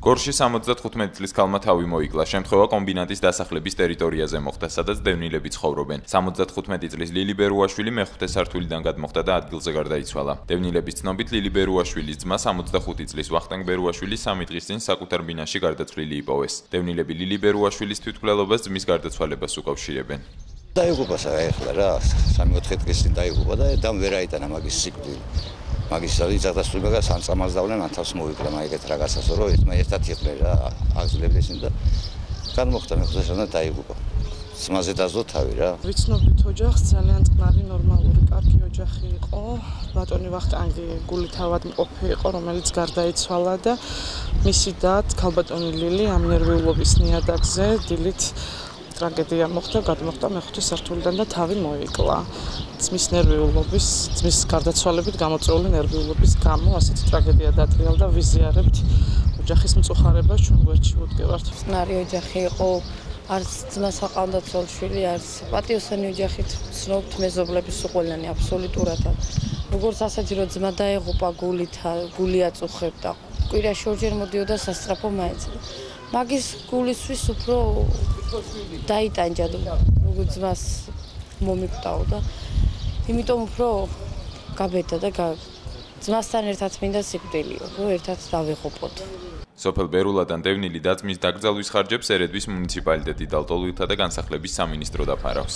გორში 75 წლის ქალმა თავი მოიკლა. შემთხვევა კომბინატის დასახლების ტერიტორიაზე მოხდა, სადაც დევნილები ცხოვრობენ. 75 წლის ლილი ბერუაშვილი მეხუთე სართულიდან გადმოხდა და ადგილზე გარდაიცვალა. დევნილების ცნობით, ლილი ბერუაშვილის ძმა 65 წლის ვახტანგ ბერუაშვილი 3 დღის წინ საკუთარ ბინაში გარდაცვლილი იპოვეს. დევნილები ლილი ბერუაშვილის თვითმკვლელობას ძმის გარდაცვალებას უკავშირებენ. დაიღუპა ახლა რა 3-4 დღის წინ დაიღუპა და დამ ვერ აიტანა მაგის სიკვდილი. მაგის იზადასწრება და სამწამას დავლენ ანთავს მოიკლა მაგეთ რაღაცას რომ ერთად იყვნენ რა აგზლებდეს და განმოხდა მეხუთე სართულიდან დაიღუპა. ძმაზე დაზო თავი რა. ვიცნობთ ოჯახს ძალიან წყნარი ნორმალური კარგი ოჯახი იყო. ბატონი ვახტანგი გულითავად მყოფი იყო, რომელიც გარდაიცვალა და მისი დად ქალბატონი ლილი ამ ნერვიულობის ნიადაგზე დილით ტრაგედია მოხდა, გადმოხდა მეხუთე სართულიდან და თავი მოიკლა. ძმის ნერვიულობის, ძმის გარდაცვალებით გამოწვეული ნერვიულობის გამო ასეთი ტრაგედია დატრიალდა. ვიზიარებთ ოჯახის მწუხარებას, ჩვენ გვერდში ვუდგევართ. წყნარი ოჯახი იყო, არც ძმას აყავდათ ცოლ-შვილი, არც პატიოსანი ოჯახით ვცნობთ მეზობლების უყველანი აბსოლუტურად. როგორც ასეთი რომ ძმა დაეღუპა გული აწუხებდა. კვირაში ორჯერ მოდიოდა სასწრაფო მაეცემა. მაგის გულისთვის უფრო დაიტანჯა როგორც ძმას მომიკვდაო და იმიტომ უფრო გაბედა და ძმასთან ერთად მინდა სიკვდილიო, რომ ერთად დავიღუპოთ. სოფელ ბერულადან დევნილი და ძმის დაკრძალვის ხარჯებს ერედვის მუნიციპალიტეტი და ლტოლვილთა და განსახლების სამინისტრო დაფარავს.